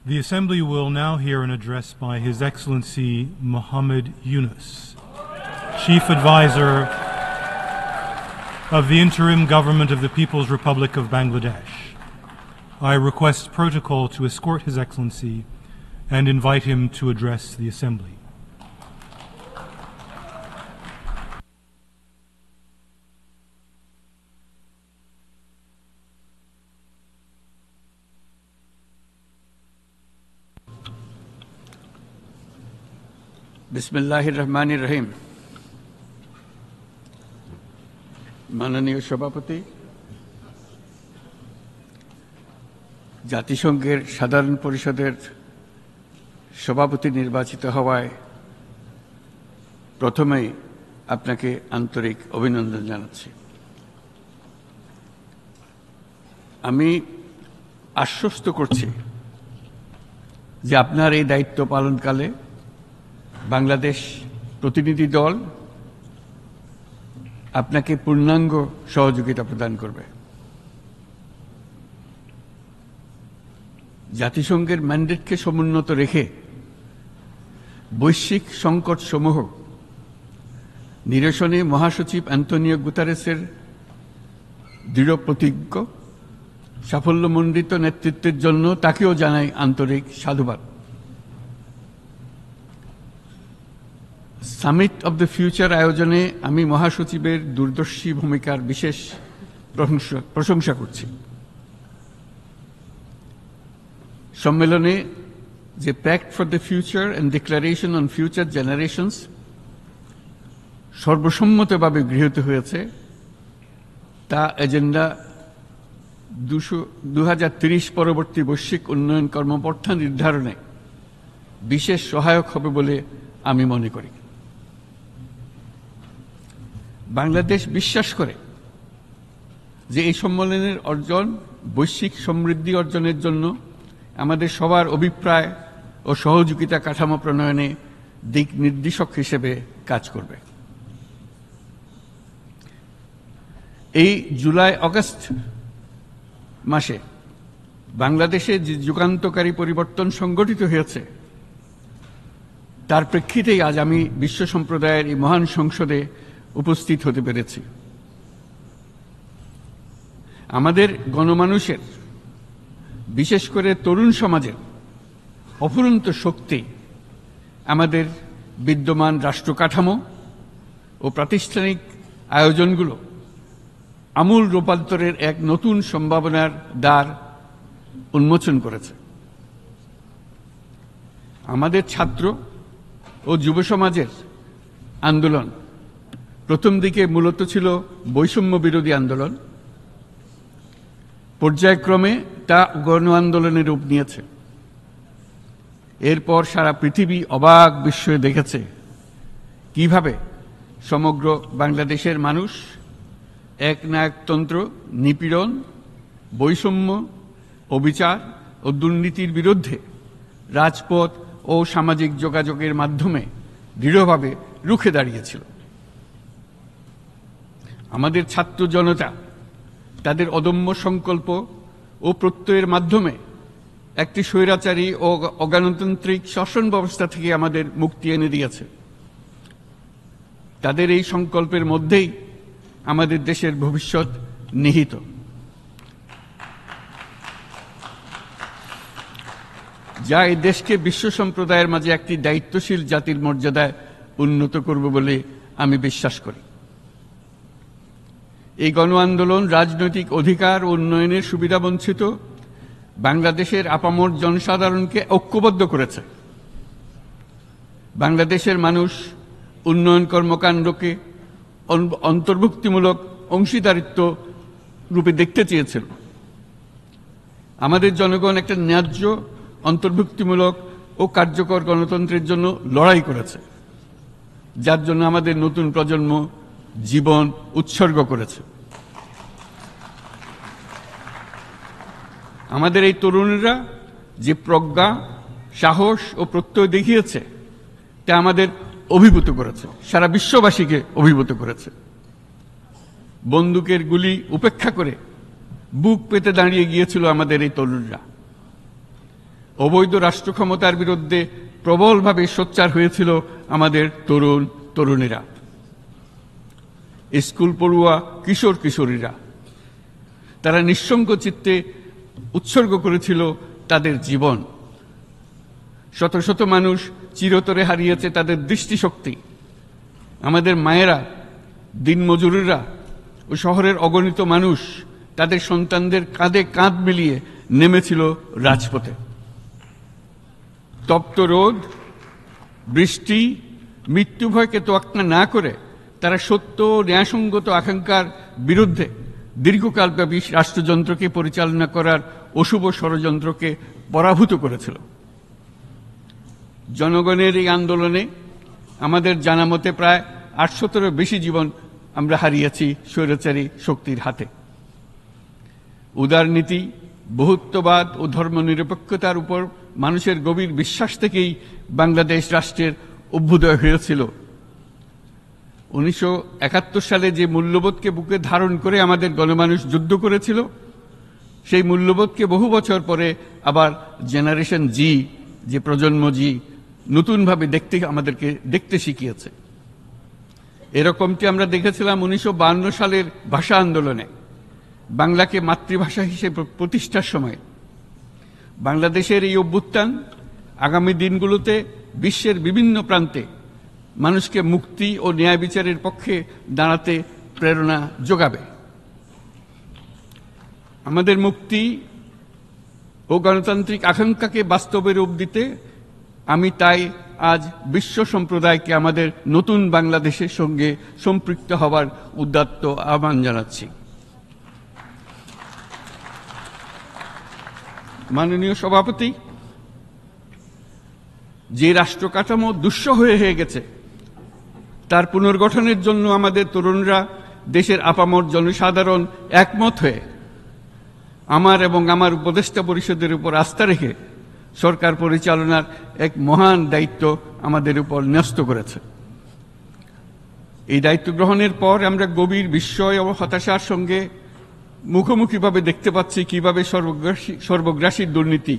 The Assembly will now hear an address by His Excellency Muhammad Yunus, Chief Advisor of the Interim Government of the People's Republic of Bangladesh. I request protocol to escort His Excellency and invite him to address the Assembly. বিসমিল্লাহির রহমানির রহিম। মাননীয় সভাপতি, জাতিসংঘের সাধারণ পরিষদের সভাপতি নির্বাচিত হওয়ায় প্রথমেই আপনাকে আন্তরিক অভিনন্দন জানাচ্ছি। আমি আশ্বস্ত করছি যে আপনার এই দায়িত্ব পালনকালে বাংলাদেশ প্রতিনিধি দল আপনাকে পূর্ণাঙ্গ সহযোগিতা প্রদান করবে। জাতিসংঘের ম্যান্ডেটকে সমুন্নত রেখে বৈশ্বিক সংকটসমূহ নিরসনে মহাসচিব অ্যান্টোনিও গুতারেসের দৃঢ় প্রতিজ্ঞ সাফল্যমণ্ডিত নেতৃত্বের জন্য তাকেও জানাই আন্তরিক সাধুবাদ। সামিট অব দ্য ফিউচার আয়োজনে আমি মহাসচিবের দূরদর্শী ভূমিকার বিশেষ প্রশংসা করছি। সম্মেলনে যে pact for the future and declaration on future generations সর্বসম্মতভাবে গৃহীত হয়েছে, তা এজেন্ডা 2030 পরবর্তী বৈশ্বিক উন্নয়ন কর্মপন্থা নির্ধারণে বিশেষ সহায়ক হবে বলে আমি মনে করি। বাংলাদেশ বিশ্বাস করে যে এই সম্মেলনের অর্জন বৈশ্বিক সমৃদ্ধি অর্জনের জন্য আমাদের সবার অভিপ্রায় ও সহযোগিতা কাঠামো প্রণয়নে দিক নির্দেশক হিসেবে কাজ করবে। এই জুলাই আগস্ট মাসে বাংলাদেশে যে যুগান্তকারী পরিবর্তন সংগঠিত হয়েছে তার প্রেক্ষিতেই আজ আমি বিশ্ব সম্প্রদায়ের এই মহান সংসদে উপস্থিত হতে পেরেছি। আমাদের গণমানুষের, বিশেষ করে তরুণ সমাজের অফুরন্ত শক্তি আমাদের বিদ্যমান রাষ্ট্র কাঠামো ও প্রাতিষ্ঠানিক আয়োজনগুলো আমূল রূপান্তরের এক নতুন সম্ভাবনার দ্বার উন্মোচন করেছে। আমাদের ছাত্র ও যুব সমাজের আন্দোলন প্রথম দিকে মূলত ছিল বৈষম্য বিরোধী আন্দোলন, পর্যায়ক্রমে তা গণ আন্দোলনের রূপ নিয়েছে। এরপর সারা পৃথিবী অবাক বিস্ময়ে দেখেছে কিভাবে সমগ্র বাংলাদেশের মানুষ একনায়কতন্ত্র, নিপীড়ন, বৈষম্য, অবিচার ও দুর্নীতির বিরুদ্ধে রাজপথ ও সামাজিক যোগাযোগের মাধ্যমে দৃঢ়ভাবে রুখে দাঁড়িয়েছিল। আমাদের ছাত্র জনতা তাদের অদম্য সংকল্প ও প্রত্যয়ের মাধ্যমে একটি স্বৈরাচারী ও অগণতান্ত্রিক শাসন ব্যবস্থা থেকে আমাদের মুক্তি এনে দিয়েছে। তাদের এই সংকল্পের মধ্যেই আমাদের দেশের ভবিষ্যৎ নিহিত। যা এই দেশকে বিশ্ব সম্প্রদায়ের মাঝে একটি দায়িত্বশীল জাতির মর্যাদায় উন্নত করবে বলে আমি বিশ্বাস করি। এই গণ আন্দোলন রাজনৈতিক অধিকার ও উন্নয়নের সুবিধাবঞ্চিত বাংলাদেশের আপামর জনসাধারণকে ঐক্যবদ্ধ করেছে। বাংলাদেশের মানুষ উন্নয়ন কর্মকাণ্ডকে অন্তর্ভুক্তিমূলক অংশীদারিত্ব রূপে দেখতে চেয়েছিল। আমাদের জনগণ একটা ন্যায্য, অন্তর্ভুক্তিমূলক ও কার্যকর গণতন্ত্রের জন্য লড়াই করেছে, যার জন্য আমাদের নতুন প্রজন্ম জীবন উৎসর্গ করেছে। আমাদের এই তরুণীরা যে প্রজ্ঞা, সাহস ও প্রত্যয় দেখিয়েছে তা আমাদের অভিভূত করেছে, সারা বিশ্ববাসীকে অভিভূত করেছে। বন্দুকের গুলি উপেক্ষা করে বুক পেতে দাঁড়িয়ে গিয়েছিল আমাদের এই তরুণরা। অবৈধ রাষ্ট্র ক্ষমতার বিরুদ্ধে প্রবলভাবে সোচ্চার হয়েছিল আমাদের তরুণ তরুণীরা, স্কুল পড়ুয়া কিশোর কিশোরীরা। তারা নিঃসঙ্গ চিত্তে উৎসর্গ করেছিল তাদের জীবন। শত শত মানুষ চিরতরে হারিয়েছে তাদের দৃষ্টিশক্তি। আমাদের মায়েরা, দিনমজুরেরা ও শহরের অগণিত মানুষ তাদের সন্তানদের কাঁধে কাঁধ মিলিয়ে নেমেছিল রাজপথে। তপ্ত রোদ, বৃষ্টি, মৃত্যু ভয়কে তোয়াক্কা না করে তারা সত্য ও ন্যায়সঙ্গত আকাঙ্ক্ষার বিরুদ্ধে দীর্ঘকালব্যাপী রাষ্ট্রযন্ত্রকে পরিচালনা করার অশুভ ষড়যন্ত্রকে পরাভূত করেছিল। জনগণের এই আন্দোলনে আমাদের জানা মতে প্রায় 800-র বেশি জীবন আমরা হারিয়েছি স্বৈরাচারী শক্তির হাতে। উদারনীতি, বহুত্ববাদ ও ধর্মনিরপেক্ষতার উপর মানুষের গভীর বিশ্বাস থেকেই বাংলাদেশ রাষ্ট্রের অভ্যুদয় হয়েছিল। 1971 সালে যে মূল্যবোধকে বুকে ধারণ করে আমাদের গণমানুষ যুদ্ধ করেছিল, সেই মূল্যবোধকে বহু বছর পরে আবার জেনারেশন জি, যে প্রজন্ম জি, নতুনভাবে আমাদেরকে দেখতে শিখিয়েছে। এরকমটি আমরা দেখেছিলাম 1952 সালের ভাষা আন্দোলনে, বাংলাকে মাতৃভাষা হিসেবে প্রতিষ্ঠার সময়। বাংলাদেশের এই অভ্যুত্থান আগামী দিনগুলোতে বিশ্বের বিভিন্ন প্রান্তে মানুষকে মুক্তি ও ন্যায় বিচারের পক্ষে দাঁড়াতে প্রেরণা যোগাবে। আমাদের মুক্তি ও গণতান্ত্রিক আকাঙ্ক্ষাকে বাস্তবে রূপ দিতে আমি তাই আজ বিশ্ব সম্প্রদায়কে আমাদের নতুন বাংলাদেশের সঙ্গে সম্পৃক্ত হওয়ার উদাত্ত আহ্বান জানাচ্ছি। মাননীয় সভাপতি, যে রাষ্ট্র কাঠামো দুঃসহ হয়ে গেছে তার পুনর্গঠনের জন্য আমাদের তরুণরা, দেশের আপামর জনসাধারণ একমত হয়ে আমার এবং আমার উপদেষ্টা পরিষদের উপর আস্থা রেখে সরকার পরিচালনার এক মহান দায়িত্ব আমাদের উপর ন্যস্ত করেছে। এই দায়িত্ব গ্রহণের পর আমরা গভীর বিস্ময় ও হতাশার সঙ্গে মুখোমুখিভাবে দেখতে পাচ্ছি কিভাবে সর্বগ্রাসী দুর্নীতি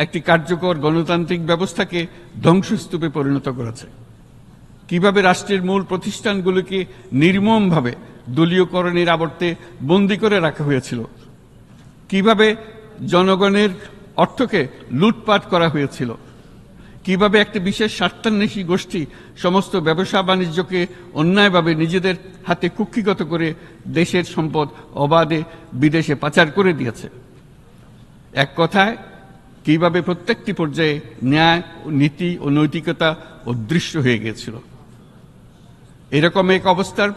একটি কার্যকর গণতান্ত্রিক ব্যবস্থাকে ধ্বংসস্তূপে পরিণত করেছে, কিভাবে রাষ্ট্রের মূল প্রতিষ্ঠানগুলোকে নির্মমভাবে দলীয়করণের আবর্তে বন্দী করে রাখা হয়েছিল, কিভাবে জনগণের অর্থকে লুটপাট করা হয়েছিল, কিভাবে একটি বিশেষ স্বার্থান্বেষী গোষ্ঠী সমস্ত ব্যবসা বাণিজ্যকে অন্যায়ভাবে নিজেদের হাতে কুক্ষিগত করে দেশের সম্পদ অবাধে বিদেশে পাচার করে দিয়েছে। এক কথায়, কিভাবে প্রত্যেকটি পর্যায়ে ন্যায়, নীতি ও নৈতিকতা অদৃশ্য হয়ে গিয়েছিল। এরকম এক অবস্থার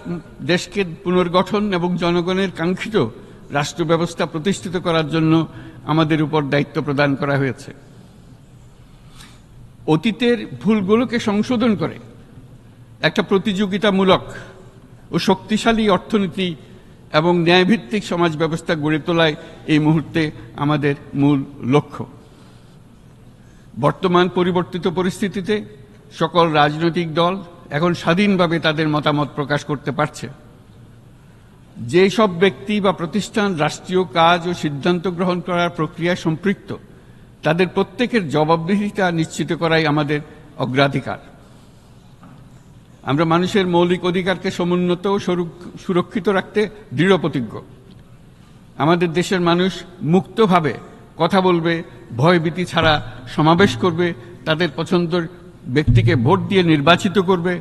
দেশকে পুনর্গঠন এবং জনগণের কাঙ্ক্ষিত রাষ্ট্র ব্যবস্থা প্রতিষ্ঠিত করার জন্য আমাদের উপর দায়িত্ব প্রদান করা হয়েছে। অতীতের ভুলগুলোকে সংশোধন করে একটা প্রতিযোগিতামূলক ও শক্তিশালী অর্থনীতি এবং ন্যায়ভিত্তিক সমাজ ব্যবস্থা গড়ে তোলাই এই মুহূর্তে আমাদের মূল লক্ষ্য। বর্তমান পরিবর্তিত পরিস্থিতিতে সকল রাজনৈতিক দল এখন স্বাধীনভাবে তাদের মতামত প্রকাশ করতে পারছে। যে সব ব্যক্তি বা প্রতিষ্ঠান রাষ্ট্রীয় কাজ ও সিদ্ধান্ত গ্রহণ করার প্রক্রিয়ায় সম্পৃক্ত, তাদের প্রত্যেকের জবাবদিহিতা নিশ্চিত করাই আমাদের অগ্রাধিকার। আমরা মানুষের মৌলিক অধিকারকে সমুন্নত ও সুরক্ষিত রাখতে দৃঢ়প্রতিজ্ঞ। আমাদের দেশের মানুষ মুক্তভাবে কথা বলবে, ভয়ভীতি ছাড়া সমাবেশ করবে, তাদের পছন্দের ব্যক্তিকে ভোট দিয়ে নির্বাচিত করবে,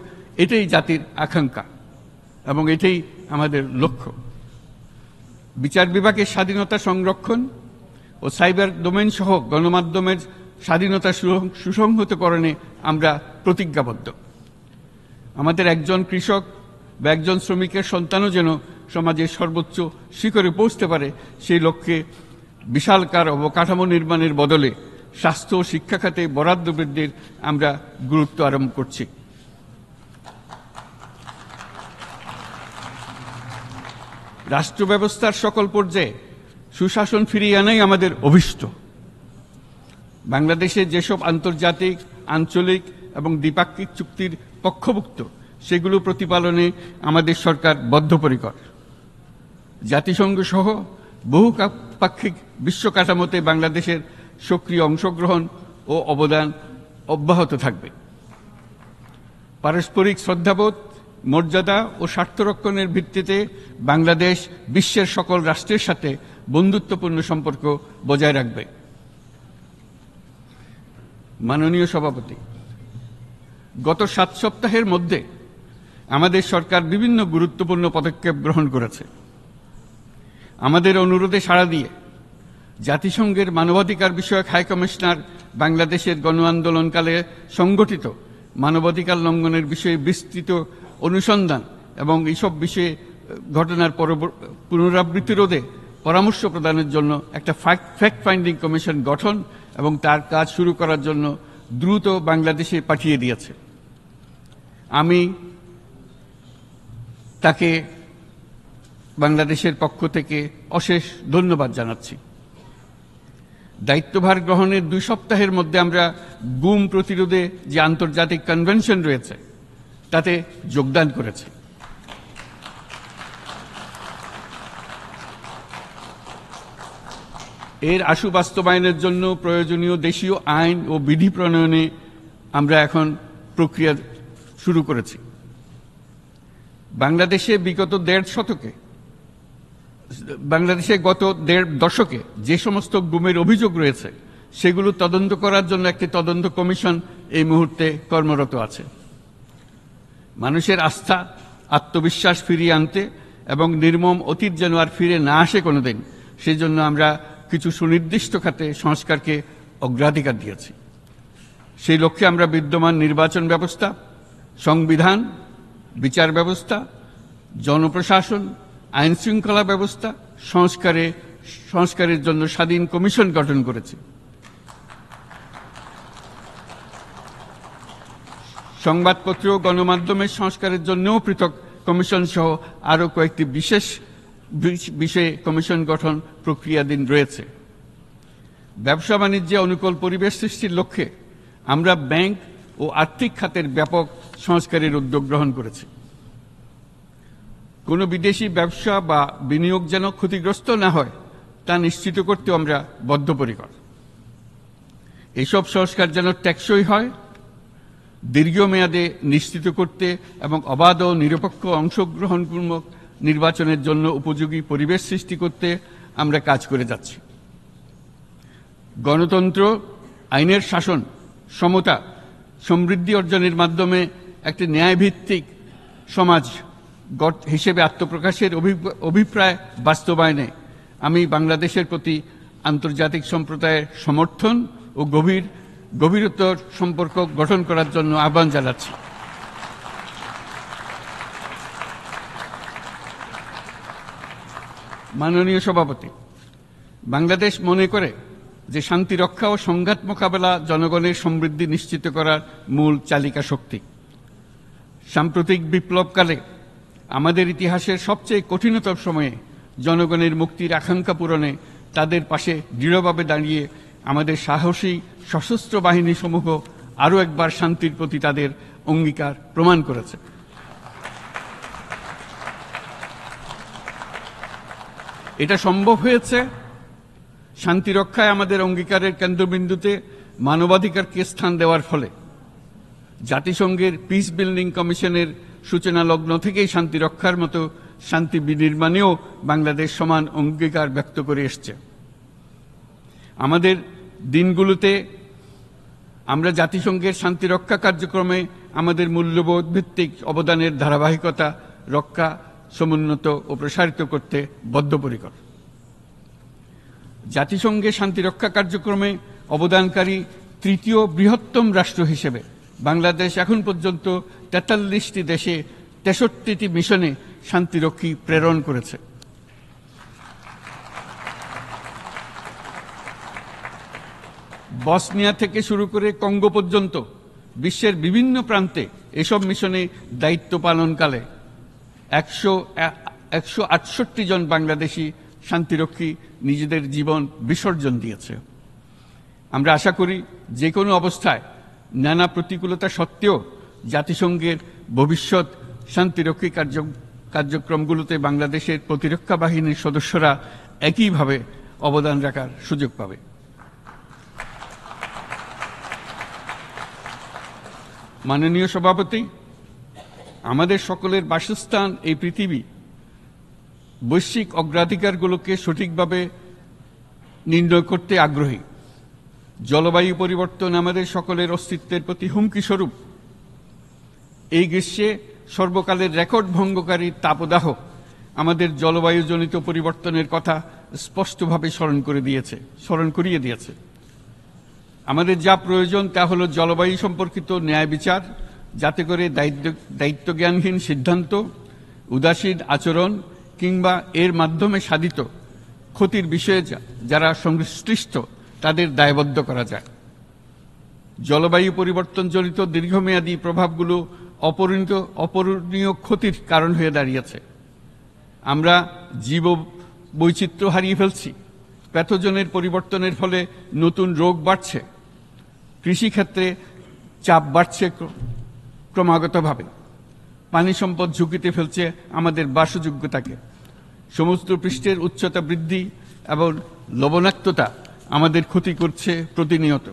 এটাই জাতির আকাঙ্ক্ষা এবং এটাই আমাদের লক্ষ্য। বিচার বিভাগের স্বাধীনতা সংরক্ষণ ও সাইবার ডোমেইন সহ গণমাধ্যমের স্বাধীনতা সুসংহতকরণে আমরা প্রতিজ্ঞাবদ্ধ। আমাদের একজন কৃষক বা একজন শ্রমিকের সন্তানও যেন সমাজের সর্বোচ্চ শিখরে পৌঁছতে পারে, সেই লক্ষ্যে বিশালকার অবকাঠামো নির্মাণের বদলে স্বাস্থ্য ও শিক্ষা খাতে বরাদ্দ বৃদ্ধির আমরা গুরুত্ব আরোপ করছি। রাষ্ট্র ব্যবস্থার সকল পর্যায়ে সুশাসন ফিরিয়ে আনাই আমাদের অভীষ্ট। বাংলাদেশে যেসব আন্তর্জাতিক, আঞ্চলিক এবং দ্বিপাক্ষিক চুক্তির পক্ষভুক্ত, সেগুলো প্রতিপালনে আমাদের সরকার বদ্ধপরিকর। জাতিসংঘ সহ বহু পাক্ষিক বিশ্ব কাঠামোতে বাংলাদেশের সক্রিয় অংশগ্রহণ ও অবদান অব্যাহত থাকবে। পারস্পরিক শ্রদ্ধাবোধ, মর্যাদা ও স্বার্থরক্ষণের ভিত্তিতে বাংলাদেশ বিশ্বের সকল রাষ্ট্রের সাথে বন্ধুত্বপূর্ণ সম্পর্ক বজায় রাখবে। মাননীয় সভাপতি, গত 7 সপ্তাহের মধ্যে আমাদের সরকার বিভিন্ন গুরুত্বপূর্ণ পদক্ষেপ গ্রহণ করেছে। আমাদের অনুরোধে সাড়া দিয়ে জাতিসংঘের মানবাধিকার বিষয়ক হাই কমিশনার বাংলাদেশের গণ আন্দোলনকালে সংগঠিত মানবাধিকার লঙ্ঘনের বিষয়ে বিস্তৃত অনুসন্ধান এবং এইসব বিষয়ে ঘটনার পুনরাবৃত্তি রোধে পরামর্শ প্রদানের জন্য একটা ফ্যাক্ট ফাইন্ডিং কমিশন গঠন এবং তার কাজ শুরু করার জন্য দ্রুত বাংলাদেশে পাঠিয়ে দিয়েছে। আমি তাকে বাংলাদেশের পক্ষ থেকে অশেষ ধন্যবাদ জানাচ্ছি। দায়িত্বভার গ্রহণের 2 সপ্তাহের মধ্যে আমরা গুম প্রতিরোধে যে আন্তর্জাতিক কনভেনশন রয়েছে তাতে যোগদান করেছি। এর আশু বাস্তবায়নের জন্য প্রয়োজনীয় দেশীয় আইন ও বিধি প্রণয়নে আমরা এখন প্রক্রিয়া শুরু করেছি। বাংলাদেশে গত 1.5 দশকে যে সমস্ত গুমের অভিযোগ রয়েছে সেগুলো তদন্ত করার জন্য একটি তদন্ত কমিশন এই মুহূর্তে কর্মরত আছে। মানুষের আস্থা, আত্মবিশ্বাস ফিরিয়ে আনতে এবং নির্মম অতীত যেন আর ফিরে না আসে কোনোদিন, সেই জন্য আমরা কিছু সুনির্দিষ্ট খাতে সংস্কারকে অগ্রাধিকার দিয়েছি। সেই লক্ষ্যে আমরা বিদ্যমান নির্বাচন ব্যবস্থা, সংবিধান, বিচার ব্যবস্থা, জনপ্রশাসন, আইন শৃঙ্খলা ব্যবস্থা সংস্কারের জন্য স্বাধীন কমিশন গঠন করেছি। সংবাদপত্র ও গণমাধ্যমের সংস্কারের জন্যও পৃথক কমিশন সহ আরও কয়েকটি বিশেষ বিষয়ে কমিশন গঠন প্রক্রিয়াধীন রয়েছে। ব্যবসা বাণিজ্যে অনুকূল পরিবেশ সৃষ্টির লক্ষ্যে আমরা ব্যাংক ও আর্থিক খাতের ব্যাপক সংস্কারের উদ্যোগ গ্রহণ করেছি। কোনো বিদেশি ব্যবসা বা বিনিয়োগ যেন ক্ষতিগ্রস্ত না হয় তা নিশ্চিত করতেও আমরা বদ্ধপরিকর। এইসব সংস্কার যেন টেকসই হয়, দীর্ঘমেয়াদে নিশ্চিত করতে এবং অবাধ ও নিরপেক্ষ অংশগ্রহণমূলক নির্বাচনের জন্য উপযোগী পরিবেশ সৃষ্টি করতে আমরা কাজ করে যাচ্ছি। গণতন্ত্র, আইনের শাসন, সমতা, সমৃদ্ধি অর্জনের মাধ্যমে একটি ন্যায়ভিত্তিক সমাজ হিসেবে আত্মপ্রকাশের অভিপ্রায় বাস্তবায়নে আমি বাংলাদেশের প্রতি আন্তর্জাতিক সম্প্রদায়ের সমর্থন ও গভীরতর সম্পর্ক গঠন করার জন্য আহ্বান জানাচ্ছি। মাননীয় সভাপতি, বাংলাদেশ মনে করে যে শান্তি রক্ষা ও সংঘাত মোকাবেলা জনগণের সমৃদ্ধি নিশ্চিত করার মূল চালিকা শক্তি। সাম্প্রতিক বিপ্লবকালে আমাদের ইতিহাসের সবচেয়ে কঠিনতম সময়ে জনগণের মুক্তির আকাঙ্ক্ষা পূরণে তাদের পাশে দৃঢ়ভাবে দাঁড়িয়ে আমাদের সাহসী সশস্ত্র বাহিনী সমূহ আরও একবার শান্তির প্রতি তাদের অঙ্গীকার প্রমাণ করেছে। এটা সম্ভব হয়েছে শান্তি রক্ষায় আমাদের অঙ্গীকারের কেন্দ্রবিন্দুতে মানবাধিকারকে স্থান দেওয়ার ফলে। জাতিসংঘের পিস বিল্ডিং কমিশনের সূচনা লগ্ন থেকেই শান্তি রক্ষার মতো শান্তি বিনির্মাণেও বাংলাদেশ সমান অঙ্গীকার ব্যক্ত করে এসছে। আমাদের দিনগুলোতে আমরা জাতিসংঘের শান্তি রক্ষা কার্যক্রমে আমাদের মূল্যবোধ ভিত্তিক অবদানের ধারাবাহিকতা রক্ষা, সমুন্নত ও প্রসারিত করতে বদ্ধপরিকর। জাতিসংঘের শান্তি রক্ষা কার্যক্রমে অবদানকারী তৃতীয় বৃহত্তম রাষ্ট্র হিসেবে বাংলাদেশ এখন পর্যন্ত 43টি দেশে 63টি মিশনে শান্তিরক্ষী প্রেরণ করেছে। বসনিয়া থেকে শুরু করে কঙ্গো পর্যন্ত বিশ্বের বিভিন্ন প্রান্তে এসব মিশনে দায়িত্ব পালনকালে 168 জন বাংলাদেশি শান্তিরক্ষী নিজেদের জীবন বিসর্জন দিয়েছে। আমরা আশা করি যে কোনো অবস্থায় নানা প্রতিকূলতা সত্ত্বেও জাতিসংঘের ভবিষ্যৎ শান্তিরক্ষী কার্যক্রমগুলোতে বাংলাদেশের প্রতিরক্ষা বাহিনীর সদস্যরা একইভাবে অবদান রাখার সুযোগ পাবে। মাননীয় সভাপতি, আমাদের সকলের বাসস্থান এই পৃথিবী বৈশ্বিক অগ্রাধিকারগুলোকে সঠিকভাবে নির্ণয় করতে আগ্রহী। জলবায়ু পরিবর্তন আমাদের সকলের অস্তিত্বের প্রতি হুমকি স্বরূপ। এই গ্রীষ্মে সর্বকালের রেকর্ড ভঙ্গকারী তাপদাহ আমাদের জলবায়ুজনিত পরিবর্তনের কথা স্পষ্টভাবে স্মরণ করিয়ে দিয়েছে। আমাদের যা প্রয়োজন তা হলো জলবায়ু সম্পর্কিত ন্যায় বিচার, যাতে করে দায়িত্বজ্ঞানহীন সিদ্ধান্ত, উদাসীন আচরণ কিংবা এর মাধ্যমে সাধিত ক্ষতির বিষয়ে যারা সংশ্লিষ্ট তাদের দায়বদ্ধ করা যায়। জলবায়ু পরিবর্তনজনিত দীর্ঘমেয়াদী প্রভাবগুলো অপূরণীয় ক্ষতির কারণ হয়ে দাঁড়িয়েছে। আমরা জীব বৈচিত্র্য হারিয়ে ফেলছি, প্যাথোজেনের পরিবর্তনের ফলে নতুন রোগ বাড়ছে, কৃষিক্ষেত্রে চাপ বাড়ছে ক্রমাগতভাবে, পানি সম্পদ ঝুঁকিতে ফেলছে আমাদের বাসযোগ্যতাকে, সমুদ্র পৃষ্ঠের উচ্চতা বৃদ্ধি এবং লবণাক্ততা আমাদের ক্ষতি করছে প্রতিনিয়ত।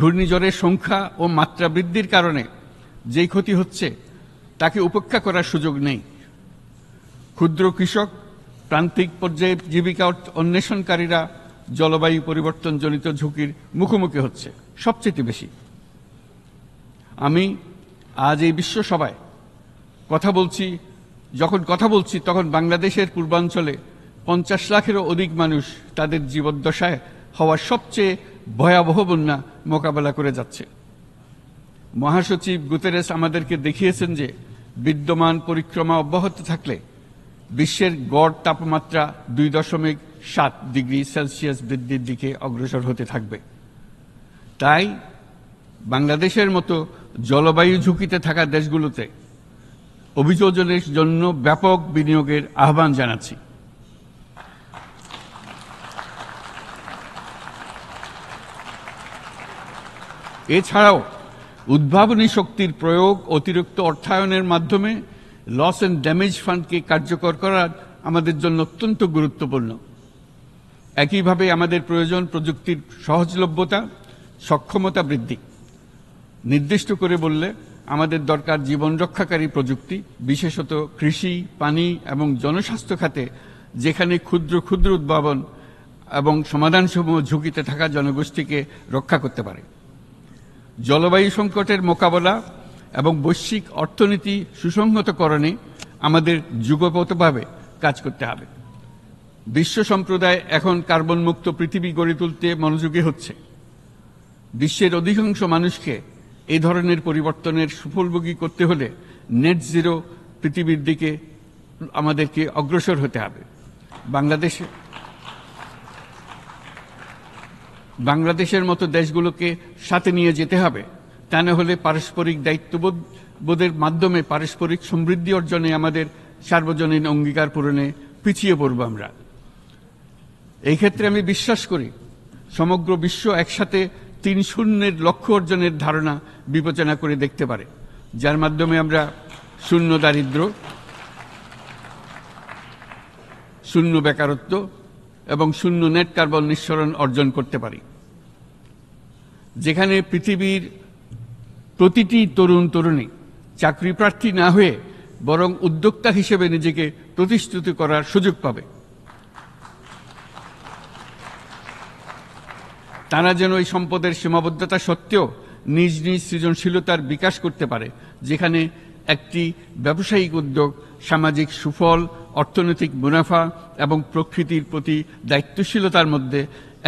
ঘূর্ণিঝড়ের সংখ্যা ও মাত্রা বৃদ্ধির কারণে যেই ক্ষতি হচ্ছে তাকে উপেক্ষা করার সুযোগ নেই। ক্ষুদ্র কৃষক, প্রান্তিক পর্যায়ে জীবিকা অন্বেষণকারীরা জলবায়ু পরিবর্তনজনিত ঝুঁকির মুখোমুখি হচ্ছে সবচেয়ে বেশি। আমি আজ এই বিশ্ব সভায় যখন কথা বলছি তখন বাংলাদেশের পূর্বাঞ্চলে 50 লাখেরও অধিক মানুষ তাদের জীবদ্দশায় হওয়া সবচেয়ে ভয়াবহ বন্যা মোকাবেলা করে যাচ্ছে। মহাসচিব গুতেরেস আমাদেরকে দেখিয়েছেন যে বিদ্যমান পরিক্রমা অব্যাহত থাকলে বিশ্বের গড় তাপমাত্রা 2.7 ডিগ্রি সেলসিয়াস বৃদ্ধির দিকে অগ্রসর হতে থাকবে। তাই বাংলাদেশের মতো জলবায়ু ঝুঁকিতে থাকা দেশগুলোতে অভিযোজনের জন্য ব্যাপক বিনিয়োগের আহ্বান জানাচ্ছি। এছাড়াও উদ্ভাবনী শক্তির প্রয়োগ, অতিরিক্ত অর্থায়নের মাধ্যমে লস অ্যান্ড ড্যামেজ ফান্ডকে কার্যকর করা আমাদের জন্য অত্যন্ত গুরুত্বপূর্ণ। একইভাবে আমাদের প্রয়োজন প্রযুক্তির সহজলভ্যতা, সক্ষমতা বৃদ্ধি। নির্দিষ্ট করে বললে আমাদের দরকার জীবন রক্ষাকারী প্রযুক্তি, বিশেষত কৃষি, পানি এবং জনস্বাস্থ্য খাতে, যেখানে ক্ষুদ্র ক্ষুদ্র উদ্ভাবন এবং সমাধানসমূহ ঝুঁকিতে থাকা জনগোষ্ঠীকে রক্ষা করতে পারে। জলবায়ু সংকটের মোকাবেলা এবং বৈশ্বিক অর্থনীতি সুসংহতকরণে আমাদের যুগপৎভাবে কাজ করতে হবে। বিশ্ব সম্প্রদায় এখন কার্বন মুক্ত পৃথিবী গড়ে তুলতে মনোযোগী হচ্ছে। বিশ্বের অধিকাংশ মানুষকে এই ধরনের পরিবর্তনের সুফলভোগী করতে হলে নেট জিরো পৃথিবীর দিকে আমাদেরকে অগ্রসর হতে হবে। বাংলাদেশের মতো দেশগুলোকে সাথে নিয়ে যেতে হবে। তা না হলে পারস্পরিক দায়িত্ববোধের মাধ্যমে পারস্পরিক সমৃদ্ধি অর্জনে আমাদের সার্বজনীন অঙ্গীকার পূরণে পিছিয়ে পড়ব আমরা। এই ক্ষেত্রে আমি বিশ্বাস করি সমগ্র বিশ্ব একসাথে 3-0 লক্ষ্য অর্জনের ধারণা বিবেচনা করে দেখতে পারে, যার মাধ্যমে আমরা শূন্য দারিদ্র্য, শূন্য বেকারত্ব এবং শূন্য নেট কার্বন নিঃসরণ অর্জন করতে পারি। যেখানে পৃথিবীর প্রতিটি তরুণ তরুণী চাকরি প্রার্থী না হয়ে বরং উদ্যোক্তা হিসেবে নিজেকে প্রতিষ্ঠিত করার সুযোগ পাবে। তারা যেন এই সম্পদের সীমাবদ্ধতা সত্ত্বেও নিজ নিজ সৃজনশীলতার বিকাশ করতে পারে, যেখানে একটি ব্যবসায়িক উদ্যোগ সামাজিক সুফল, অর্থনৈতিক মুনাফা এবং প্রকৃতির প্রতি দায়িত্বশীলতার মধ্যে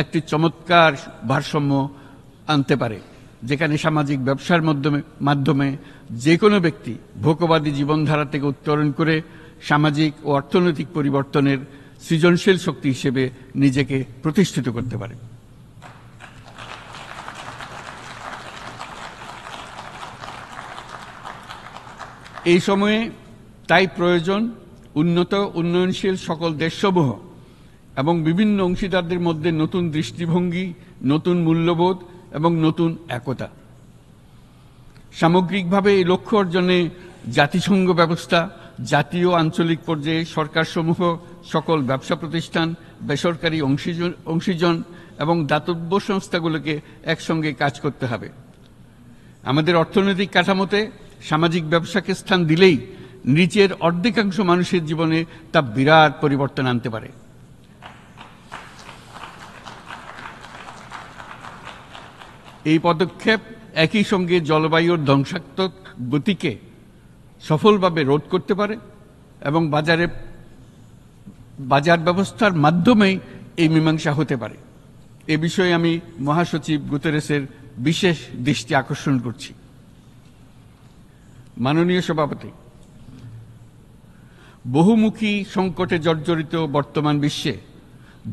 একটি চমৎকার ভারসাম্য আনতে পারে, যেখানে সামাজিক ব্যবসার মাধ্যমে যে কোনো ব্যক্তি ভোগবাদী জীবনধারা থেকে উত্তরণ করে সামাজিক ও অর্থনৈতিক পরিবর্তনের সৃজনশীল শক্তি হিসেবে নিজেকে প্রতিষ্ঠিত করতে পারে। এই সময়ে তাই প্রয়োজন উন্নত উন্নয়নশীল সকল দেশসমূহ এবং বিভিন্ন অংশীদারদের মধ্যে নতুন দৃষ্টিভঙ্গি, নতুন মূল্যবোধ এবং নতুন একতা। সামগ্রিকভাবে এই লক্ষ্য অর্জনে জাতিসংঘ ব্যবস্থা, জাতীয় আঞ্চলিক পর্যায়ে সরকারসমূহ, সকল ব্যবসা প্রতিষ্ঠান, বেসরকারি অংশীজন এবং দাতব্য সংস্থাগুলোকে একসঙ্গে কাজ করতে হবে। আমাদের অর্থনৈতিক কাঠামোতে সামাজিক ব্যবসাকে স্থান দিলেই নিচের অর্ধেকাংশ মানুষের জীবনে তা বিরাট পরিবর্তন আনতে পারে। এই পদক্ষেপ একই সঙ্গে জলবায়ুর ধ্বংসাত্মক গতিকে সফলভাবে রোধ করতে পারে এবং বাজার ব্যবস্থার মাধ্যমেই এই মীমাংসা হতে পারে। এ বিষয়ে আমি মহাসচিব গুতেরেসের বিশেষ দৃষ্টি আকর্ষণ করছি। মাননীয় সভাপতি, বহুমুখী সংকটে জর্জরিত বর্তমান বিশ্বে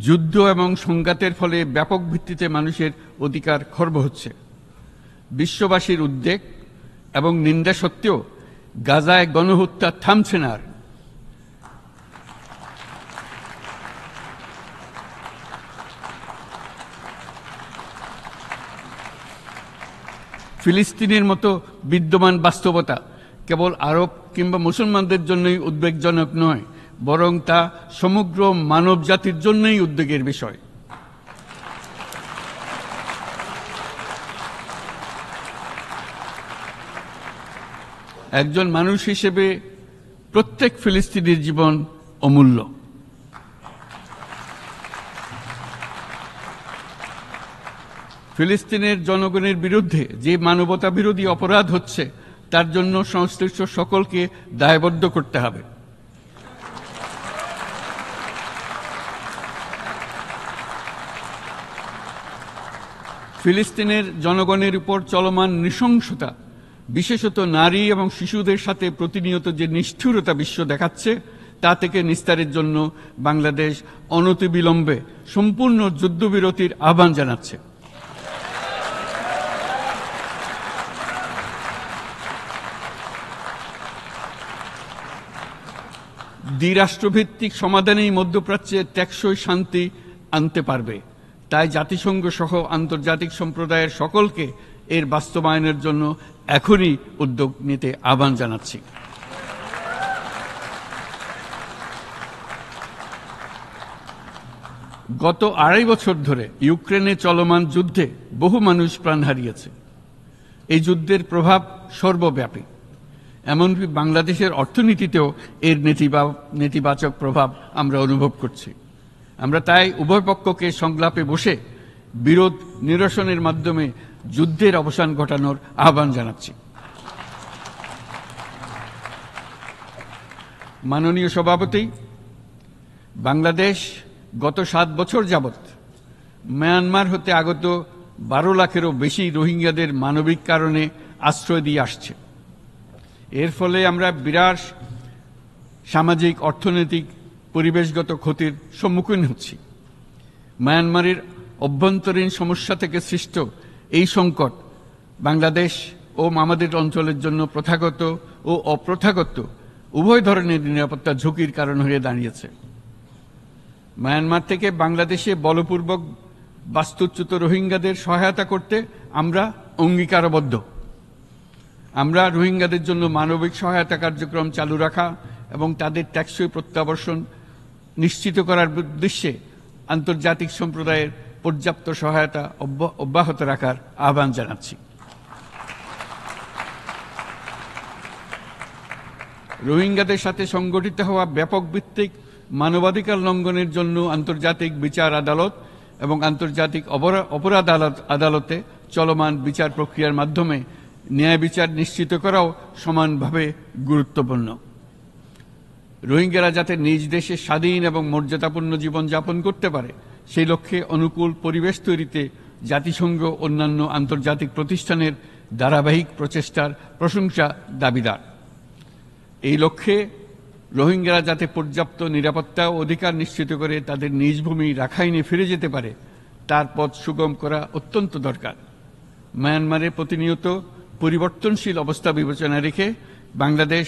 যুদ্ধ এবং সংঘাতের ফলে ব্যাপক ভিত্তিতে মানুষের অধিকার খর্ব হচ্ছে। বিশ্ববাসীর উদ্বেগ এবং নিন্দা সত্ত্বেও গাজায় গণহত্যা থামছে না। ফিলিস্তিনের মতো বিদ্যমান বাস্তবতা কেবল আরব কিংবা মুসলমানদের জন্যই উদ্বেগজনক নয়, বরং তা সমগ্র মানব জাতির জন্যই উদ্বেগের বিষয়। একজন মানুষ হিসেবে প্রত্যেক ফিলিস্তিনির জীবন অমূল্য। ফিলিস্তিনের জনগণের বিরুদ্ধে যে মানবতা বিরোধী অপরাধ হচ্ছে তার জন্য সংশ্লিষ্ট সকলকে দায়বদ্ধ করতে হবে। ফিলিস্তিনের জনগণের উপর চলমান নৃশংসতা, বিশেষত নারী এবং শিশুদের সাথে প্রতিনিয়ত যে নিষ্ঠুরতা বিশ্ব দেখাচ্ছে, তা থেকে নিস্তারের জন্য বাংলাদেশ অনতিবিলম্বে সম্পূর্ণ যুদ্ধবিরতির আহ্বান জানাচ্ছে। দ্বিরাষ্ট্রভিত্তিক সমাধানেই মধ্যপ্রাচ্যে টেকসই শান্তি আনতে পারবে। তাই জাতিসংঘ সহ আন্তর্জাতিক সম্প্রদায়ের সকলকে এর বাস্তবায়নের জন্য এখনই উদ্যোগ নিতে আহ্বান জানাচ্ছি। গত 2.5 বছর ধরে ইউক্রেনে চলমান যুদ্ধে বহু মানুষ প্রাণ হারিয়েছে। এই যুদ্ধের প্রভাব সর্বব্যাপী, এমনকি বাংলাদেশের অর্থনীতিতেও এর নেতিবাচক প্রভাব আমরা অনুভব করছি। আমরা তাই উভয় পক্ষকে সংলাপে বসে বিরোধ নিরসনের মাধ্যমে যুদ্ধের অবসান ঘটানোর আহ্বান জানাচ্ছি। মাননীয় সভাপতি, বাংলাদেশ গত 7 বছর যাবৎ মায়ানমার হতে আগত 12 লাখেরও বেশি রোহিঙ্গাদের মানবিক কারণে আশ্রয় দিয়ে আসছে। এর ফলে আমরা বিরাট সামাজিক, অর্থনৈতিক, পরিবেশগত ক্ষতির সম্মুখীন হচ্ছি। মায়ানমারের অভ্যন্তরীণ সমস্যা থেকে সৃষ্ট এই সংকট বাংলাদেশ ও আমাদের অঞ্চলের জন্য প্রথাগত ও অপ্রথাগত উভয় ধরনের নিরাপত্তা ঝুঁকির কারণ হয়ে দাঁড়িয়েছে। মায়ানমার থেকে বাংলাদেশে বলপূর্বক বাস্তুচ্যুত রোহিঙ্গাদের সহায়তা করতে আমরা অঙ্গীকারবদ্ধ। আমরা রোহিঙ্গাদের জন্য মানবিক সহায়তা কার্যক্রম চালু রাখা এবং তাদের টেকসই প্রত্যাবর্তন নিশ্চিত করার উদ্দেশ্যে আন্তর্জাতিক সম্প্রদায়ের পর্যাপ্ত সহায়তা অব্যাহত রাখার আহ্বান জানাচ্ছি। রোহিঙ্গাদের সাথে সংগঠিত হওয়া ব্যাপক ভিত্তিক মানবাধিকার লঙ্ঘনের জন্য আন্তর্জাতিক বিচার আদালত এবং আন্তর্জাতিক অপরাধ আদালতে চলমান বিচার প্রক্রিয়ার মাধ্যমে ন্যায় বিচার নিশ্চিত করাও সমানভাবে গুরুত্বপূর্ণ। রোহিঙ্গারা যাতে নিজ দেশে স্বাধীন এবং মর্যাদাপূর্ণ জীবনযাপন করতে পারে, সেই লক্ষ্যে অনুকূল পরিবেশ তৈরিতে জাতিসংঘ অন্যান্য আন্তর্জাতিক প্রতিষ্ঠানের ধারাবাহিক প্রচেষ্টার প্রশংসা দাবিদার। এই লক্ষ্যে রোহিঙ্গারা যাতে পর্যাপ্ত নিরাপত্তা ও অধিকার নিশ্চিত করে তাদের নিজ ভূমি রাখাইনে ফিরে যেতে পারে, তার পথ সুগম করা অত্যন্ত দরকার। মায়ানমারে প্রতিনিয়ত পরিবর্তনশীল অবস্থা বিবেচনা রেখে বাংলাদেশ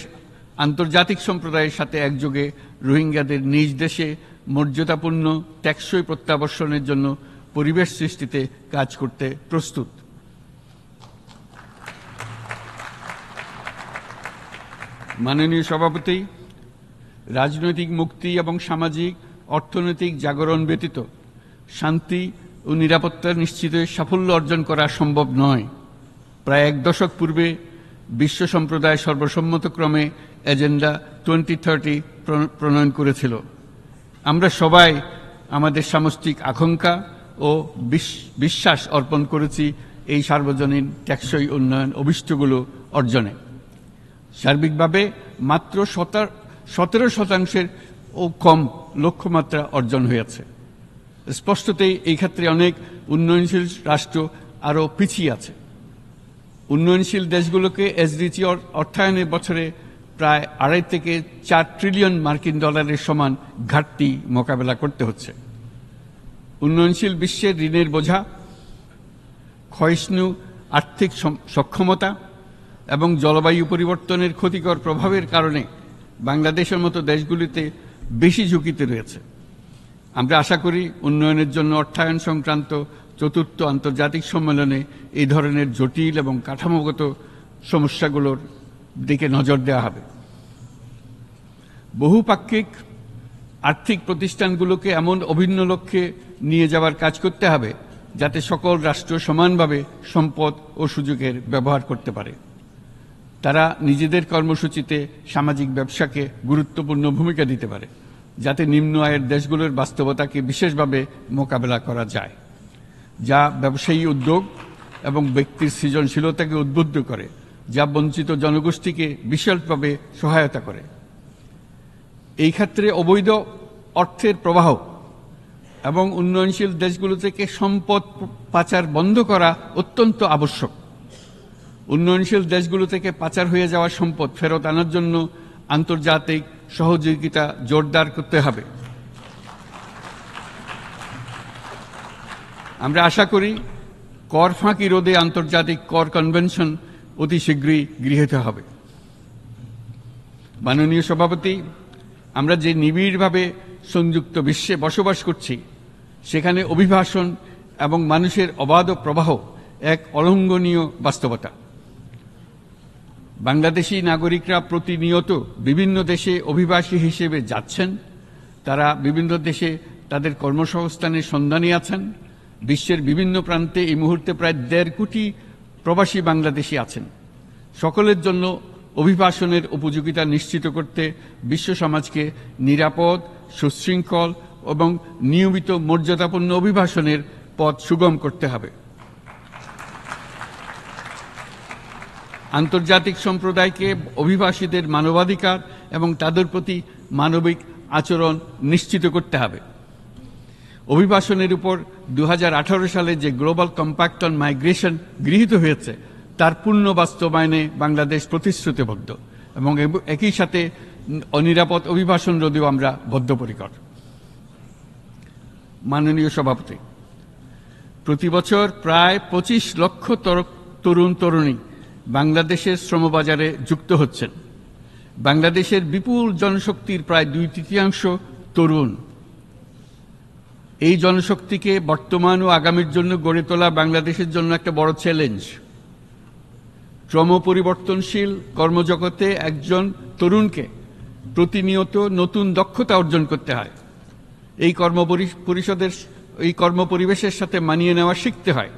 আন্তর্জাতিক সম্প্রদায়ের সাথে একযোগে রোহিঙ্গাদের নিজ দেশে মর্যাদাপূর্ণ টেকসই প্রত্যাবর্তনের জন্য পরিবেশ সৃষ্টিতে কাজ করতে প্রস্তুত। মাননীয় সভাপতি, রাজনৈতিক মুক্তি এবং সামাজিক অর্থনৈতিক জাগরণ ব্যতীত শান্তি ও নিরাপত্তা নিশ্চিতে সাফল্য অর্জন করা সম্ভব নয়। প্রায় এক দশক পূর্বে বিশ্ব সম্প্রদায় সর্বসম্মতক্রমে এজেন্ডা 2030 প্রণয়ন করেছিল। আমরা সবাই আমাদের সামষ্টিক আকাঙ্ক্ষা ও বিশ্বাস অর্পণ করেছি এই সার্বজনীন টেকসই উন্নয়ন অভিষ্টগুলো অর্জনে। সার্বিকভাবে মাত্র 17% ও কম লক্ষ্যমাত্রা অর্জন হয়েছে। স্পষ্টতই এই ক্ষেত্রে অনেক উন্নয়নশীল রাষ্ট্র আরও পিছিয়ে আছে। উন্নয়নশীল দেশগুলোকে এসডিজি অর্থায়নে বছরে প্রায় 2.5 থেকে 4 ট্রিলিয়ন মার্কিন ডলারের সমান ঘাটতি মোকাবেলা করতে হচ্ছে। উন্নয়নশীল বিশ্বের ঋণের বোঝা, ক্ষয়িষ্ণু আর্থিক সক্ষমতা এবং জলবায়ু পরিবর্তনের ক্ষতিকর প্রভাবের কারণে বাংলাদেশের মতো দেশগুলিতে বেশি ঝুঁকিতে রয়েছে। আমরা আশা করি উন্নয়নের জন্য অর্থায়ন সংক্রান্ত চতুর্থ আন্তর্জাতিক সম্মেলনে এই ধরনের জটিল এবং কাঠামোগত সমস্যাগুলোর দিকে নজর দেওয়া হবে। বহুপাক্ষিক আর্থিক প্রতিষ্ঠানগুলোকে এমন অভিন্ন লক্ষ্যে নিয়ে যাওয়ার কাজ করতে হবে যাতে সকল রাষ্ট্র সমানভাবে সম্পদ ও সুযোগের ব্যবহার করতে পারে। তারা নিজেদের কর্মসূচিতে সামাজিক ব্যবসাকে গুরুত্বপূর্ণ ভূমিকা দিতে পারে, যাতে নিম্ন আয়ের দেশগুলোর বাস্তবতাকে বিশেষভাবে মোকাবেলা করা যায়, যা ব্যবসায়ী উদ্যোগ এবং ব্যক্তির সৃজনশীলতাকে উদ্বুদ্ধ করে, যা বঞ্চিত জনগোষ্ঠীকে বিশালভাবে সহায়তা করে। এই ক্ষেত্রে অবৈধ অর্থের প্রবাহ এবং উন্নয়নশীল দেশগুলো থেকে সম্পদ পাচার বন্ধ করা অত্যন্ত আবশ্যক। উন্নয়নশীল দেশগুলো থেকে পাচার হয়ে যাওয়া সম্পদ ফেরত আনার জন্য আন্তর্জাতিক সহযোগিতা জোরদার করতে হবে। আমরা আশা করি কর ফাঁকি রোধে আন্তর্জাতিক কর কনভেনশন অতি শীঘ্রই গৃহীত হবে। মাননীয় সভাপতি, আমরা যে নিবিড়ভাবে সংযুক্ত বিশ্বে বসবাস করছি, সেখানে অভিবাসন এবং মানুষের অবাধ প্রবাহ এক অলঙ্ঘনীয় বাস্তবতা। বাংলাদেশি নাগরিকরা প্রতিনিয়ত বিভিন্ন দেশে অভিবাসী হিসেবে যাচ্ছেন। তারা বিভিন্ন দেশে তাদের কর্মসংস্থানের সন্ধানে আছেন। বিশ্বের বিভিন্ন প্রান্তে এই মুহূর্তে প্রায় 1.5 কোটি প্রবাসী বাংলাদেশি আছেন। সকলের জন্য অভিবাসনের উপযোগিতা নিশ্চিত করতে বিশ্ব সমাজকে নিরাপদ, সুশৃঙ্খল এবং নিয়মিত মর্যাদাপূর্ণ অভিবাসনের পথ সুগম করতে হবে। আন্তর্জাতিক সম্প্রদায়কে অভিবাসীদের মানবাধিকার এবং তাদের প্রতি মানবিক আচরণ নিশ্চিত করতে হবে। অভিবাসনের উপর 2018 সালে যে গ্লোবাল কম্প্যাক্ট অন মাইগ্রেশন গৃহীত হয়েছে, তার পূর্ণ বাস্তবায়নে বাংলাদেশ প্রতিশ্রুতিবদ্ধ এবং একই সাথে অনিরাপদ অভিবাসন রোধেও আমরা বদ্ধপরিকর। মাননীয় সভাপতি, প্রতি বছর প্রায় 25 লক্ষ তরুণ তরুণী বাংলাদেশের শ্রমবাজারে যুক্ত হচ্ছেন। বাংলাদেশের বিপুল জনশক্তির প্রায় 2/3 তরুণ। এই জনশক্তিকে বর্তমান ও আগামীর জন্য গড়ে তোলা বাংলাদেশের জন্য একটা বড় চ্যালেঞ্জ। ক্রমপরিবর্তনশীল কর্মজগতে একজন তরুণকে প্রতিনিয়ত নতুন দক্ষতা অর্জন করতে হয়। এই কর্মপরিবেশের সাথে মানিয়ে নেওয়া শিখতে হয়।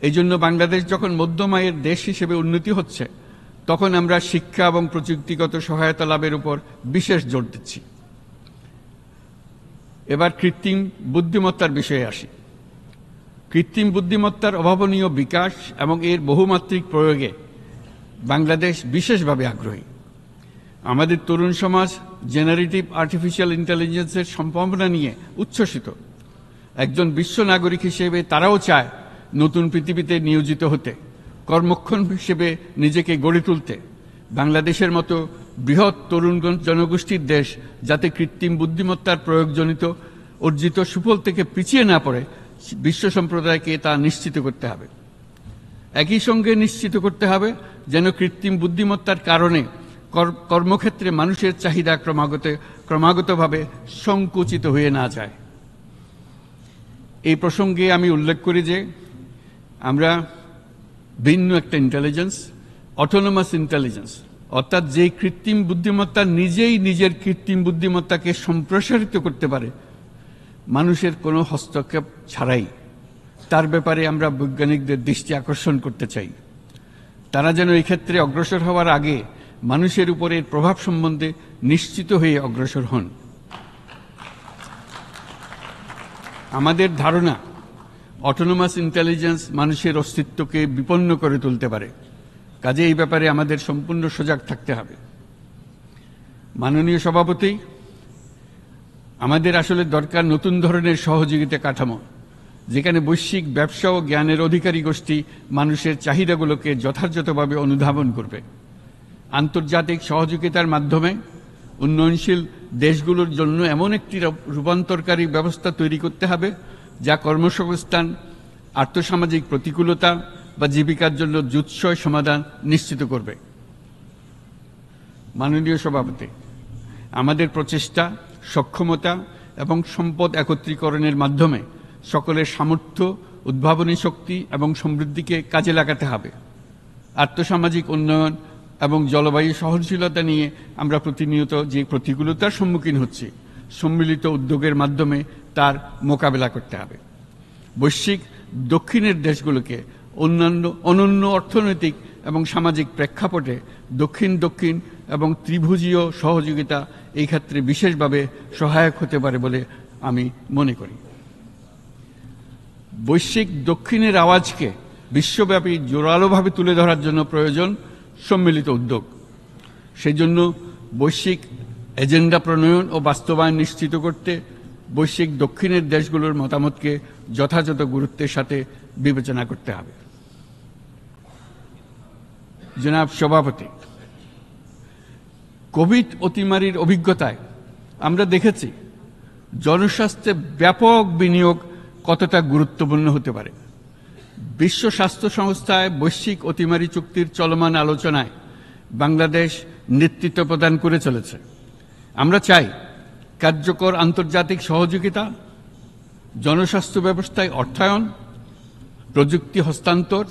এই জন্য বাংলাদেশ যখন মধ্যম আয়ের দেশ হিসেবে উন্নতি হচ্ছে, তখন আমরা শিক্ষা এবং প্রযুক্তিগত সহায়তা লাভের উপর বিশেষ জোর দিচ্ছি। এবার কৃত্রিম বুদ্ধিমত্তার বিষয়ে আসি। কৃত্রিম বুদ্ধিমত্তার অভাবনীয় বিকাশ এবং এর বহুমাত্রিক প্রয়োগে বাংলাদেশ বিশেষভাবে আগ্রহী। আমাদের তরুণ সমাজ জেনারেটিভ আর্টিফিশিয়াল ইন্টেলিজেন্সের সম্ভাবনা নিয়ে উচ্ছ্বসিত। একজন বিশ্ব নাগরিক হিসেবে তারাও চায় নতুন পৃথিবীতে নিয়োজিত হতে, কর্মক্ষম হিসেবে নিজেকে গড়ে তুলতে। বাংলাদেশের মতো বৃহৎ তরুণ জনগোষ্ঠীর দেশ যাতে কৃত্রিম বুদ্ধিমত্তার প্রয়োগজনিত অর্জিত সুফল থেকে পিছিয়ে না পড়ে, বিশ্ব সম্প্রদায়কে তা নিশ্চিত করতে হবে। একই সঙ্গে নিশ্চিত করতে হবে যেন কৃত্রিম বুদ্ধিমত্তার কারণে কর্মক্ষেত্রে মানুষের চাহিদা ক্রমাগতভাবে সংকুচিত হয়ে না যায়। এই প্রসঙ্গে আমি উল্লেখ করি যে আমরা ভিন্ন একটা ইন্টেলিজেন্স, অটোনোমাস ইন্টেলিজেন্স, অর্থাৎ যে কৃত্রিম বুদ্ধিমত্তা নিজেই নিজের কৃত্রিম বুদ্ধিমত্তাকে সম্প্রসারিত করতে পারে মানুষের কোনো হস্তক্ষেপ ছাড়াই, তার ব্যাপারে আমরা বৈজ্ঞানিকদের দৃষ্টি আকর্ষণ করতে চাই। তারা যেন এই ক্ষেত্রে অগ্রসর হওয়ার আগে মানুষের উপরে এর প্রভাব সম্বন্ধে নিশ্চিত হয়ে অগ্রসর হন। আমাদের ধারণা, অটোনোমাস ইন্টেলিজেন্স মানুষের অস্তিত্বকে বিপন্ন করে তুলতে পারে, কাজে এই ব্যাপারে আমাদের সম্পূর্ণ সজাগ থাকতে হবে। মাননীয় সভাপতি, আমাদের আসলে দরকার নতুন ধরনের সহযোগিতা কাঠামো, যেখানে বৈশ্বিক ব্যবসা ও জ্ঞানের অধিকারী গোষ্ঠী মানুষের চাহিদাগুলোকে যথাযথভাবে অনুধাবন করবে। আন্তর্জাতিক সহযোগিতার মাধ্যমে উন্নয়নশীল দেশগুলোর জন্য এমন একটি রূপান্তরকারী ব্যবস্থা তৈরি করতে হবে যা কর্মসংস্থান, আর্থসামাজিক প্রতিকূলতা বা জীবিকার জন্য যুৎসয় সমাধান নিশ্চিত করবে। মাননীয় সভাপতি, আমাদের প্রচেষ্টা, সক্ষমতা এবং সম্পদ একত্রীকরণের মাধ্যমে সকলের সামর্থ্য, উদ্ভাবনী শক্তি এবং সমৃদ্ধিকে কাজে লাগাতে হবে। আর্থসামাজিক উন্নয়ন এবং জলবায়ু সহনশীলতা নিয়ে আমরা প্রতিনিয়ত যে প্রতিকূলতার সম্মুখীন হচ্ছি, সম্মিলিত উদ্যোগের মাধ্যমে তার মোকাবেলা করতে হবে। বৈশ্বিক দক্ষিণের দেশগুলোকে অনন্য অর্থনৈতিক এবং সামাজিক প্রেক্ষাপটে দক্ষিণ দক্ষিণ এবং ত্রিভুজীয় সহযোগিতা এই ক্ষেত্রে বিশেষভাবে সহায়ক হতে পারে বলে আমি মনে করি। বৈশ্বিক দক্ষিণের আওয়াজকে বিশ্বব্যাপী জোরালোভাবে তুলে ধরার জন্য প্রয়োজন সম্মিলিত উদ্যোগ। সেই জন্য বৈশ্বিক এজেন্ডা প্রণয়ন ও বাস্তবায়ন নিশ্চিত করতে বৈশ্বিক দক্ষিণের দেশগুলোর মতামতকে যথাযথ গুরুত্বের সাথে বিবেচনা করতে হবে। জনাব সভাপতি, কোভিড অতিমারির অভিজ্ঞতায় আমরা দেখেছি জনস্বাস্থ্যে ব্যাপক বিনিয়োগ কতটা গুরুত্বপূর্ণ হতে পারে। বিশ্ব স্বাস্থ্য সংস্থায় বৈশ্বিক অতিমারি চুক্তির চলমান আলোচনায় বাংলাদেশ নেতৃত্ব প্রদান করে চলেছে। আমরা চাই কার্যকর আন্তর্জাতিক সহযোগিতা, জনস্বাস্থ্য ব্যবস্থায় অর্থায়ন, প্রযুক্তি হস্তান্তর,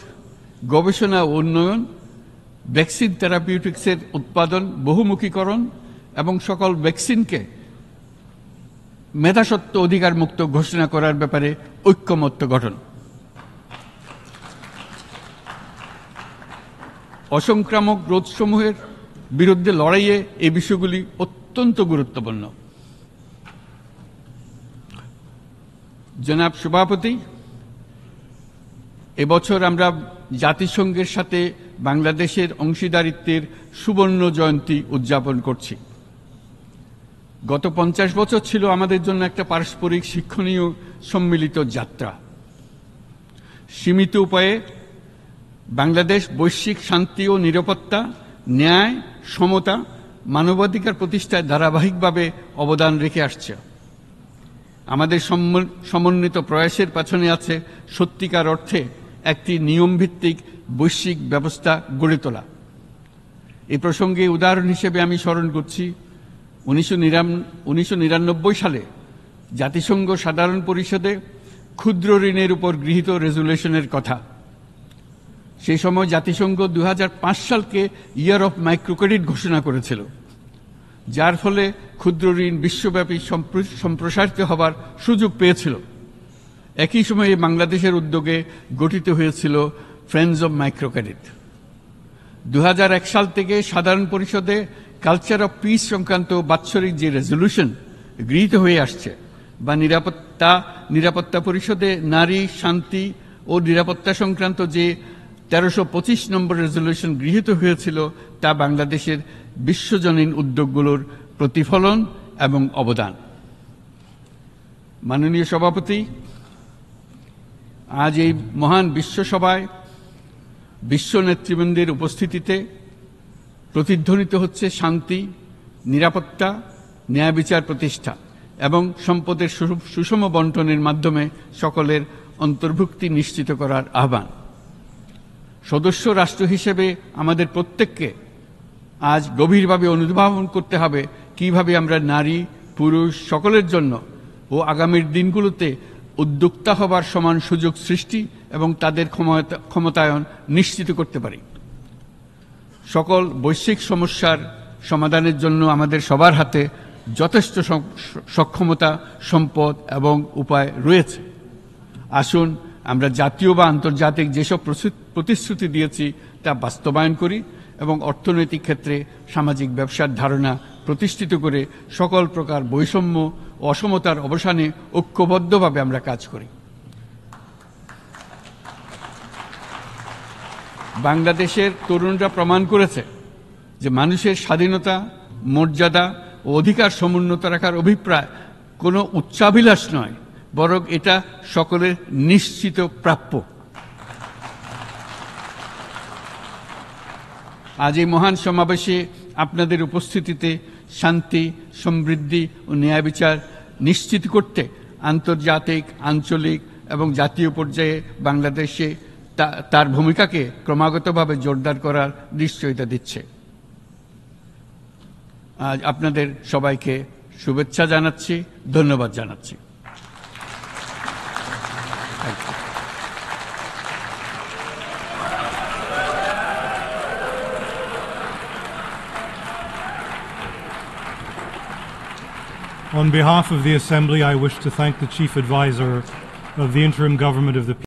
গবেষণা ও উন্নয়ন, ভ্যাকসিন থেরাপিউটিক্সের উৎপাদন, বহুমুখীকরণ এবং সকল ভ্যাকসিনকে মেধাস্বত্ব অধিকার মুক্ত ঘোষণা করার ব্যাপারে ঐক্যমত্য গঠন। অসংক্রামক রোগসমূহের বিরুদ্ধে লড়াইয়ে এই বিষয়গুলি অত্যন্ত গুরুত্বপূর্ণ। জনাব সভাপতি, এবছর আমরা জাতিসংঘের সাথে বাংলাদেশের অংশীদারিত্বের সুবর্ণ জয়ন্তী উদযাপন করছি। গত 50 বছর ছিল আমাদের জন্য একটা পারস্পরিক শিক্ষণীয় সম্মিলিত যাত্রা। সীমিত উপায়ে বাংলাদেশ বৈশ্বিক শান্তি ও নিরাপত্তা, ন্যায়, সমতা, মানবাধিকার প্রতিষ্ঠায় ধারাবাহিকভাবে অবদান রেখে আসছে। আমাদের সমন্বিত প্রয়াসের পেছনে আছে সত্যিকার অর্থে একটি নিয়মভিত্তিক বৈশ্বিক ব্যবস্থা গড়ে তোলা। এই প্রসঙ্গে উদাহরণ হিসেবে আমি স্মরণ করছি 1999 সালে জাতিসংঘ সাধারণ পরিষদে ক্ষুদ্র ঋণের উপর গৃহীত রেজুলেশনের কথা। সেই সময় জাতিসংঘ 2005 সালকে ইয়ার অফ মাইক্রোক্রেডিট ঘোষণা করেছিল, যার ফলে ক্ষুদ্র ঋণ বিশ্বব্যাপী সম্প্রসারিত হবার সুযোগ পেয়েছিল। একই সময়ে বাংলাদেশের উদ্যোগে গঠিত হয়েছিল ফ্রেন্ডস অব মাইক্রোক্রেডিট। 2001 সাল থেকে সাধারণ পরিষদে কালচার অফ পিস সংক্রান্ত বাৎসরিক যে রেজলিউশন গৃহীত হয়ে আসছে, বা নিরাপত্তা পরিষদে নারী, শান্তি ও নিরাপত্তা সংক্রান্ত যে 1325 নম্বর রেজলিউশন গৃহীত হয়েছিল, তা বাংলাদেশের বিশ্বজনীন উদ্যোগগুলোর প্রতিফলন এবং অবদান। মাননীয় সভাপতি, আজ এই মহান বিশ্বসভায় বিশ্ব নেতৃবৃন্দের উপস্থিতিতে প্রতিধ্বনিত হচ্ছে শান্তি, নিরাপত্তা, ন্যায় বিচার প্রতিষ্ঠা এবং সম্পদের সুষম বন্টনের মাধ্যমে সকলের অন্তর্ভুক্তি নিশ্চিত করার আহ্বান। সদস্য রাষ্ট্র হিসেবে আমাদের প্রত্যেককে আজ গভীরভাবে অনুধাবন করতে হবে কিভাবে আমরা নারী, পুরুষ সকলের জন্য ও আগামীর দিনগুলোতে উদ্যোক্তা হবার সমান সুযোগ সৃষ্টি এবং তাদের ক্ষমতায়ন নিশ্চিত করতে পারি। সকল বৈশ্বিক সমস্যার সমাধানের জন্য আমাদের সবার হাতে যথেষ্ট সক্ষমতা, সম্পদ এবং উপায় রয়েছে। আসুন আমরা জাতীয় বা আন্তর্জাতিক যেসব প্রতিশ্রুতি দিয়েছি তা বাস্তবায়ন করি এবং অর্থনৈতিক ক্ষেত্রে সামাজিক ব্যবসার ধারণা প্রতিষ্ঠিত করে সকল প্রকার বৈষম্য ও অসমতার অবসানে ঐক্যবদ্ধভাবে আমরা কাজ করি। বাংলাদেশের তরুণরা প্রমাণ করেছে যে মানুষের স্বাধীনতা, মর্যাদা ও অধিকার সমুন্নত রাখার অভিপ্রায় কোনো উচ্চাভিলাষ নয়, বরং এটা সকলের নিশ্চিত প্রাপ্য। আজ এই মহান সমাবেশে আপনাদের উপস্থিতিতে শান্তি, সমৃদ্ধি ও ন্যায় বিচার নিশ্চিত করতে আন্তর্জাতিক, আঞ্চলিক এবং জাতীয় পর্যায়ে বাংলাদেশে তার ভূমিকাকে ক্রমাগতভাবে জোরদার করার নিশ্চয়তা দিচ্ছে। আজ আপনাদের সবাইকে শুভেচ্ছা জানাচ্ছি, ধন্যবাদ জানাচ্ছি। On behalf of the Assembly, I wish to thank the Chief Advisor of the Interim Government of the